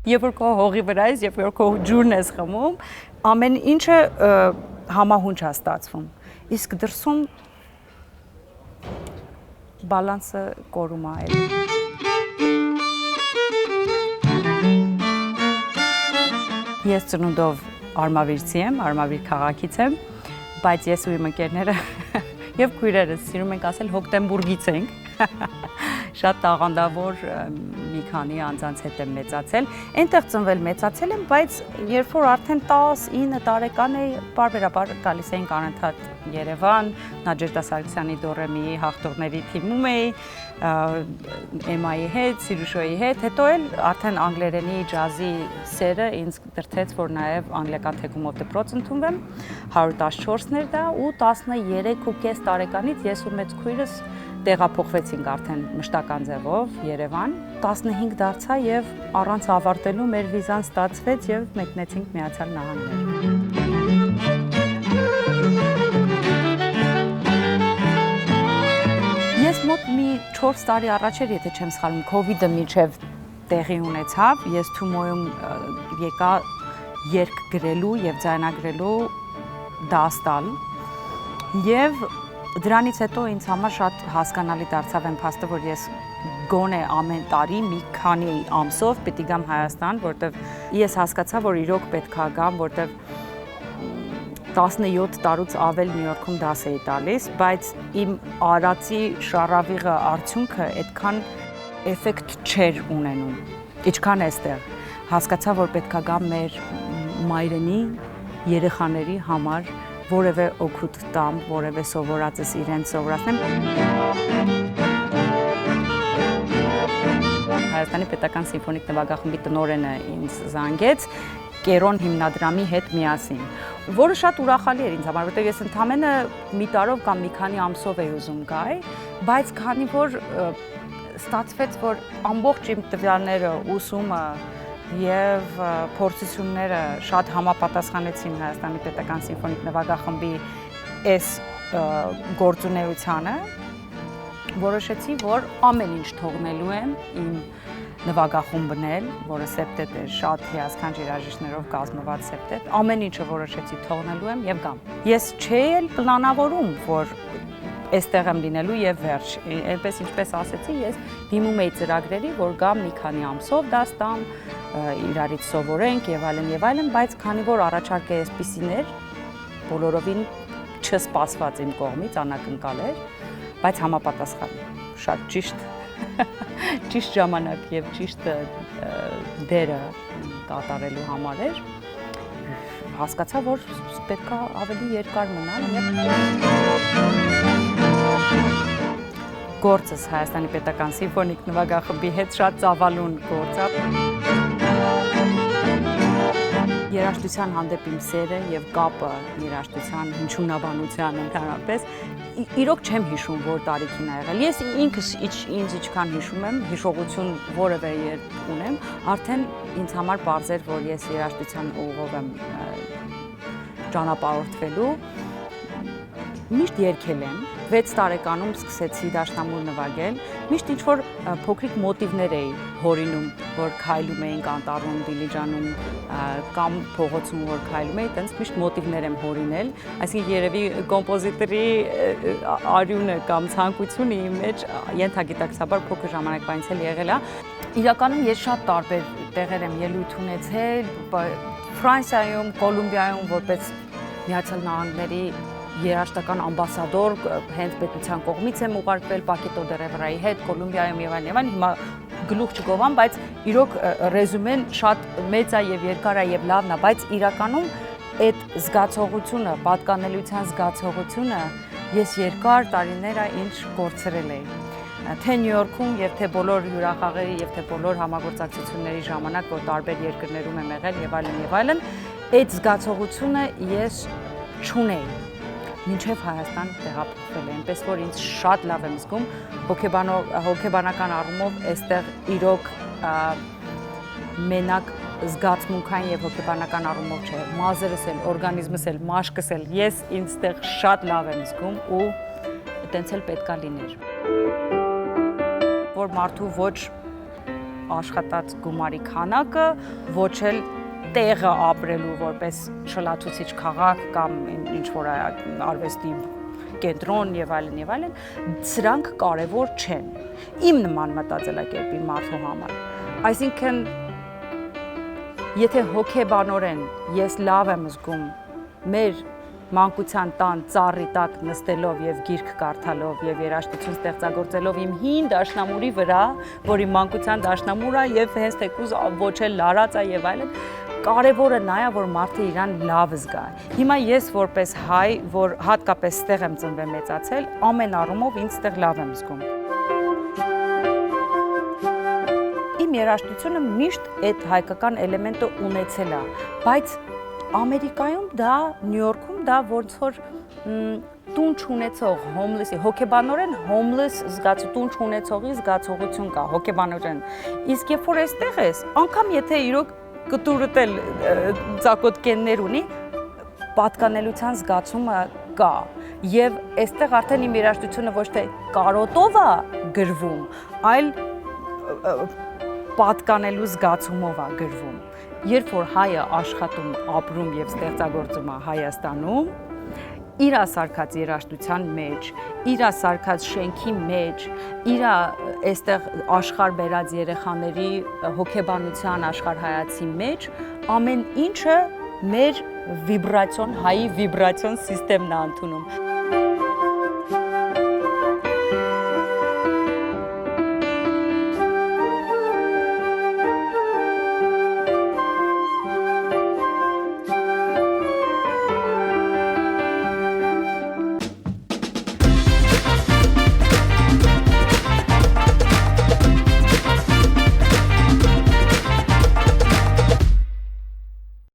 Երբ որ քո հողի վրա ես, երբ որ քո ջուրն ես խմում, ամեն ինչը համահունչ է ստացվում։ Իսկ դրսում բալանսը կորում է այլ։ Ես ծնունդով Արմավիրցի եմ, Արմավիր քաղաքից եմ, բայց ես ու իմ ընկերները եւ քույրերս սիրում ենք ասել Հոկտեմբուրգից ենք։ Շատ տաղանդավոր մի քանի անձանց հետ եմ մեծացել, այնտեղ ծնվել մեծացել եմ, բայց երբ որ արդեն 10-9 տարեկան էի, բարբերաբար գալիս էինք անընդհատ Երևան, Նաջեշդա Սարգսյանի Դորեմի հաղթողների թիմում էի, Էմայի հետ, Սիրուշոյի հետ, հետո էլ արդեն անգլերենի ջազի սերը ինձ դրթեց, որ նաև անգլիական թեկումով դպրոց ընդունվեմ, 114-ներ դա ու 13.5 տարեկանից ես ու մեծ քույրս տեղափոխվեցինք արդեն մշտական ձևով Երևան, 15 դարձա եւ առանց ավարտելու մեր վիզան ստացվեց եւ մեկնեցինք Միացյալ Նահանգներ։ Ես մոտ մի 4 տարի առաջ էր, եթե չեմ սխալվում, COVID-ը միջև տեղի ունեցավ, ես Թումոյում եկա երգ գրելու եւ ձայնագրելու դաս տալ եւ դրանից հետո ինձ համար շատ հասկանալի դարձավ այն փաստը, որ ես գոնե ամեն տարի մի քանի ամսով պիտի գամ Հայաստան, որտեվ ես հասկացա, որ իրոք պետքա գամ, որտեվ 17 տարուց ավել Նյու Յորքում դաս էի տալիս, բայց իմ արածի շառավիղը արդյունքը այդքան էֆեկտ չէր ունենում, ինչքան էստեղ։ Հասկացա, որ պետքա գամ մեր մայրենի երեխաների համար որևէ օգուտ տամ, որևէ սովորածս իրենց սովորացնեմ։ Հայաստանի Պետական Սիմֆոնիկ նվագախմբի տնօրենը ինձ զանգեց Կերոն հիմնադրամի հետ միասին, որը շատ ուրախալի էր ինձ համար, որտեղ ես ընդամենը մի տարով կամ մի քանի ամսով էի ուզում գայ, բայց քանի որ ստացվեց, որ ամբողջ իմ տվյալները, ուսումը եւ փորձությունները շատ համապատասխանեցին Հայաստանի Պետական Սիմֆոնիկ նվագախմբի այս գործունեությանը, որոշեցի, որ ամեն ինչ թողնելու եմ իմ նվագախումբն էլ, որը սեպտետ է, շատ հիասքանչ երաժիշտներով կազմված սեպտետ, ամեն ինչը որոշեցի թողնելու եմ եւ գամ։ Ես չէի էլ պլանավորում, որ այստեղ եմ լինելու եւ վերջ։ Այնպես ինչպես ասեցի, ես դիմում էի ծրագրերի, որ գամ մի քանի ամսով դաս տամ, իրարից սովորենք եւ այլն, բայց քանի որ առաջարկը այսպիսին էր, բոլորովին չսպասված իմ կողմից, անակնկալ էր, բայց համապատասխան, շատ ճիշտ ժամանակ եւ ճիշտ դերը կատարելու համար էր, հասկացա, որ պետքա ավելի երկար մնալ եւ գործս Հայաստանի Պետական Սիմֆոնիկ նվագախմբի հետ շատ ծավալուն գործ է։ Երաժշտության հանդեպ իմ սերը եւ կապը երաժշտության հնչյունաբանության ընդհանրապես իրոք չեմ հիշում, որ տարիքին ա եղել։ Ես ինքս ինձ ինչքան հիշում եմ, հիշողություն որևէ երբ ունեմ, արդեն ինձ համար պարզ էր, որ ես երաժշտության ուղով եմ ճանապարհորդվելու։ Միշտ երգել եմ, 6 տարեկանում սկսեցի դաշնամուր նվագել, միշտ ինչ-որ փոքրիկ մոտիվներ էի հորինում, որ քայլում էինք անտառում, Դիլիջանում կամ փողոցում, որ քայլում էի, տենց միշտ մոտիվներ եմ հորինել, այսինքն երևի կոմպոզիտորի արյունը կամ ցանկությունը իմ մեջ ենթագիտակցաբար փոքր ժամանակվանից էլ եղել է։ Իրականում ես շատ տարբեր տեղեր եմ ելույթ ունեցել, Ֆրանսիայում, Կոլումբիայում, որպես Միացյալ Նահանգների երաժշտական ամբասադոր հենց պետության կողմից եմ ուղարկվել Պակետո դե Ռևրայի հետ, Կոլումբիայում եւ այլն, հիմա գլուխ չգովամ, բայց իրոք ռեզումեն շատ մեծ է եւ երկար է եւ լավն է, բայց իրականում այդ զգացողությունը, պատկանելիության զգացողությունը ես երկար տարիներ է ինչ կորցրել էի։ Թե Նյու Յորքում եւ թե բոլոր հյուրախաղերի եւ թե բոլոր համագործակցությունների ժամանակ, որ տարբեր երկրներում եմ եղել եւ այլն, այդ զգացողությունը ես չունեի։ Մինչև Հայաստան տեղափոխվել եմ, այնպես որ ինձ շատ լավ եմ զգում, հոգեբանական առումով այստեղ իրոք մենակ զգացմունքային եւ հոգեբանական առումով չէ, մազերս էլ, օրգանիզմս էլ, մաշկս էլ, ես ինձ այստեղ շատ լավ եմ զգում ու այտենց էլ պետքա լիներ։ Որ մարդու ոչ աշխատած գումարի քանակը, ոչ էլ տեղը ապրելու որպես շլացուցիչ քաղաք կամ ինչ որ արվեստի կենտրոն եւ այլն, սրանք կարեւոր չեն։ Իմ նման մտածելակերպի մարդու համար։ Այսինքն, եթե հոգեբանորեն ես լավ եմ զգում մեր մանկության տան ծառի տակ նստելով եւ գիրք կարդալով եւ երաժշտություն ստեղծագործելով իմ հին դաշնամուրի վրա, որի մանկության դաշնամուր է եւ հենց թեկուզ ոչ էլ լարած է եւ այլն, կարևորը նա է, որ մարդը իրան լավ զգա։ Հիմա ես որպես հայ, որ հատկապես ստեղ եմ ծնվել մեծացել, ամեն առումով ինձ ստեղ լավ եմ զգում։ Իմ երաժշտությունը միշտ այդ հայկական էլեմենտը ունեցել է, բայց Ամերիկայում դա, Նյու Յորքում դա ոնց որ տուն չունեցող հոմլեսի, հոգեբանորեն հոմլես տուն չունեցողի զգացողություն կա, հոգեբանորեն։ Իսկ երբ որ այստեղ ես, անգամ եթե իրոք կտուրդ էլ ծակոտկեններ ունի, պատկանելության զգացումը կա։ Եվ այստեղ արդեն իմ երաժշտությունը ոչ թե կարոտով է գրվում, այլ պատկանելու զգացումով է գրվում։ Երբ որ հայը աշխատում, ապրում եւ ստեղծագործում է Հայաստանում, իր սարքած երաժշտության մեջ, իր սարքած շենքի մեջ, իր այստեղ աշխարհ բերած երեխաների հոգեբանության աշխարհայացի մեջ, ամեն ինչը մեր վիբրացիոն, հայի վիբրացիոն համակարգն է ընդունում։